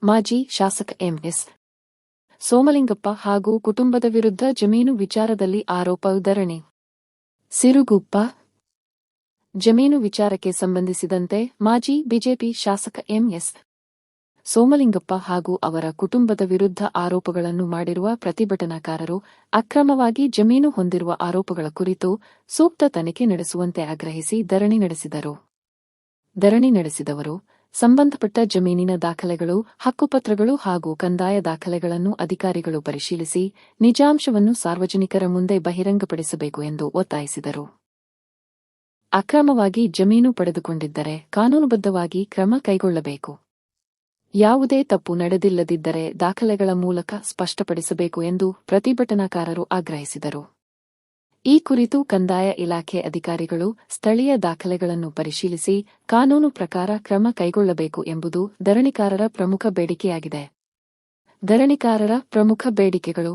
ಮಾಜಿ ಶಾಸಕ ಎಂ.ಎಸ್. ಸೋಮಲಿಂಗಪ್ಪ ಹಾಗೂ ಕುಟುಂಬದ ವಿರುದ್ಧ ಜಮೀನು ವಿಚಾರದಲ್ಲಿ ಆರೋಪ ಧರಣಿ. ಸಿರುಗುಪ್ಪ ಜಮೀನು ವಿಚಾರಕ್ಕೆ ಸಂಬಂಧಿಸಿದಂತೆ ಮಾಜಿ ಬಿಜೆಪಿ ಶಾಸಕ ಎಂ.ಎಸ್. ಸೋಮಲಿಂಗಪ್ಪ ಹಾಗೂ ಅವರ ಕುಟುಂಬದ ವಿರುದ್ಧ ಆರೋಪಗಳನ್ನು ಮಾಡಿರುವ ಪ್ರತಿಭಟನಾಕಾರರು ಅಕ್ರಮವಾಗಿ ಜಮೀನು ಹೊಂದಿರುವ ಆರೋಪಗಳ ಕುರಿತು ಸೂಕ್ತ ತನಿಖೆ ನಡೆಸುವಂತೆ ಆಗ್ರಹಿಸಿ ಧರಣಿ ನಡೆಸಿದರು. ಧರಣಿ ನಡೆಸಿದವರು, ಸಂಬಂಧಪಟ್ಟ ಜಮೀನಿನ ದಾಖಲೆಗಳು, ಹಕ್ಕುಪತ್ರಗಳು ಹಾಗೂ ಕಂದಾಯ ದಾಖಲೆಗಳನ್ನು ಅಧಿಕಾರಿಗಳು ಪರಿಶೀಲಿಸಿ ನಿಜಾಂಶವನ್ನು ಸಾರ್ವಜನಿಕರ ಮುಂದೆ ಬಹಿರಂಗಪಡಿಸಬೇಕು ಎಂದು ಒತ್ತಾಯಿಸಿದರು. ಅಕ್ರಮವಾಗಿ ಜಮೀನು ಪಡೆದುಕೊಂಡಿದ್ದರೆ ಕಾನೂನುಬದ್ಧವಾಗಿ ಕ್ರಮ ಕೈಗೊಳ್ಳಬೇಕು. ಯಾವುದೇ ತಪ್ಪು ನಡೆದಿಲ್ಲದಿದ್ದರೆ ದಾಖಲೆಗಳ ಮೂಲಕ ಸ್ಪಷ್ಟಪಡಿಸಬೇಕು ಎಂದು ಪ್ರತಿಭಟನಾಕಾರರು ಆಗ್ರಹಿಸಿದರು. ಈ ಕುರಿತು ಕಂದಾಯ ಇಲಾಖೆ ಅಧಿಕಾರಿಗಳು ಸ್ಥಳೀಯ ದಾಖಲೆಗಳನ್ನು ಪರಿಶೀಲಿಸಿ ಕಾನೂನು ಪ್ರಕಾರ ಕ್ರಮ ಕೈಗೊಳ್ಳಬೇಕು ಎಂಬುದು ಧರಣಿಕಾರರ ಪ್ರಮುಖ ಬೇಡಿಕೆಯಾಗಿದೆ. ಧರಣಿಕಾರರ ಪ್ರಮುಖ ಬೇಡಿಕೆಗಳು: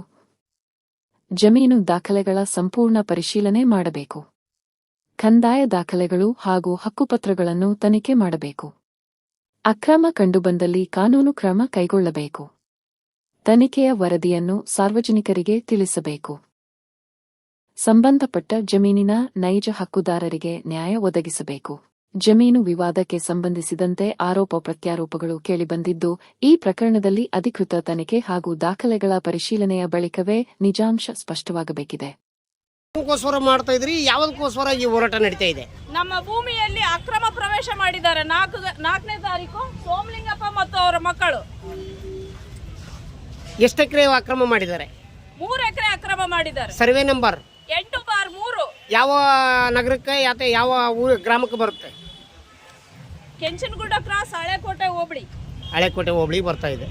ಜಮೀನು ದಾಖಲೆಗಳ ಸಂಪೂರ್ಣ ಪರಿಶೀಲನೆ ಮಾಡಬೇಕು. ಕಂದಾಯ ದಾಖಲೆಗಳು ಹಾಗೂ ಹಕ್ಕುಪತ್ರಗಳನ್ನು ತನಿಖೆ ಮಾಡಬೇಕು. ಅಕ್ರಮ ಕಂಡುಬಂದಲ್ಲಿ ಕಾನೂನು ಕ್ರಮ ಕೈಗೊಳ್ಳಬೇಕು. ತನಿಖೆಯ ವರದಿಯನ್ನು ಸಾರ್ವಜನಿಕರಿಗೆ ತಿಳಿಸಬೇಕು. ಸಂಬಂಧಪಟ್ಟ ಜಮೀನಿನ ನೈಜ ಹಕ್ಕುದಾರರಿಗೆ ನ್ಯಾಯ ಒದಗಿಸಬೇಕು. ಜಮೀನು ವಿವಾದಕ್ಕೆ ಸಂಬಂಧಿಸಿದಂತೆ ಆರೋಪ ಪ್ರತ್ಯಾರೋಪಗಳು ಕೇಳಿಬಂದಿದ್ದು, ಈ ಪ್ರಕರಣದಲ್ಲಿ ಅಧಿಕೃತ ತನಿಖೆ ಹಾಗೂ ದಾಖಲೆಗಳ ಪರಿಶೀಲನೆಯ ಬಳಿಕವೇ ನಿಜಾಂಶ ಸ್ಪಷ್ಟವಾಗಬೇಕಿದೆ. ಮಾಡ್ತಾ ಇದ್ರಿ, ಯಾವುದಕ್ಕೋಸ್ಕರ ಈ ಹೋರಾಟ ನಡೀತಾ ಇದೆ? ನಮ್ಮ ಭೂಮಿಯಲ್ಲಿ ಅಕ್ರಮ ಪ್ರವೇಶ ಮಾಡಿದ್ದಾರೆ. 4ನೇ ತಾರೀಕು ಸೋಮಲಿಂಗಪ್ಪ ಮತ್ತು ಅವರ ಮಕ್ಕಳು. ಎಷ್ಟು ಎಕರೆ ಅಕ್ರಮ ಮಾಡಿದ್ದಾರೆ? 3 ಎಕರೆ ಅಕ್ರಮ ಮಾಡಿದ್ದಾರೆ. ಸರ್ವೆ ನಂಬರ್ 8/3 ಯಾವ ನಗರಕ್ಕೆ ಯಾವ ಗ್ರಾಮಕ್ಕೆ ಬರುತ್ತೆ? ಕೆಂಚನಗುಡ್ಡ ಕ್ರಾಸ್, ಹಳೆಕೋಟೆ ಹೋಬಳಿ. ಹಳೆಕೋಟೆ ಹೋಬಳಿ ಬರ್ತಾ ಇದೆ.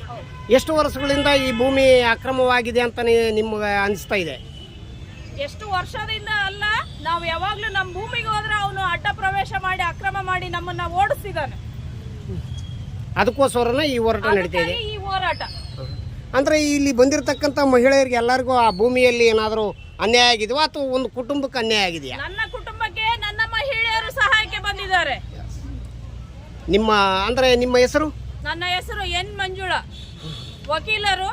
ಎಷ್ಟು ವರ್ಷಗಳಿಂದ ಈ ಭೂಮಿ ಅಕ್ರಮವಾಗಿದೆ ಅಂತ ನಿಮ್ಗೆ ಅನಿಸ್ತಾ ಇದೆ? ಎಷ್ಟು ವರ್ಷದಿಂದ ಅಲ್ಲ, ನಾವು ಯಾವಾಗ್ಲೂ ನಮ್ಮ ಭೂಮಿಗೆ ಹೋದ್ರೆ ಅವನು ಅಡ್ಡ ಪ್ರವೇಶ ಮಾಡಿ ಅಕ್ರಮ ಮಾಡಿ ನಮ್ಮನ್ನ ಓಡಿಸ್ತಿದ್ದಾನೆ. ಅದಕ್ಕೋಸ್ಕರನೇ ಈ ಹೋರಾಟ ನಡೀತಾ ಇದೆ. ಈ ಹೋರಾಟ ಅಂದ್ರೆ ಇಲ್ಲಿ ಬಂದಿರತಕ್ಕಂತ ಮಹಿಳೆಯರಿಗೆ ಎಲ್ಲರಿಗೂ ಆ ಭೂಮಿಯಲ್ಲಿ ಏನಾದರೂ ಅನ್ಯಾಯ ಆಗಿದೆಯಾ ಅಥವಾ ಒಂದು ಕುಟುಂಬಕ್ಕೆ ಅನ್ಯಾಯ ಆಗಿದೆಯಾ? ನನ್ನ ಕುಟುಂಬಕ್ಕೆ ನನ್ನ ಮಹಿಳೆಯರು ಸಹಾಯಕ್ಕೆ ಬಂದಿದ್ದಾರೆ. ನಿಮ್ಮ ಹೆಸರು? ನನ್ನ ಹೆಸರು ಎನ್ ಮಂಜುಳಾ, ವಕೀಲರು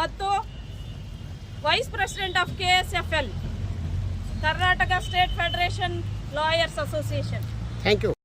ಮತ್ತು vice president of KSFL, Karnataka state federation lawyers association. Thank you.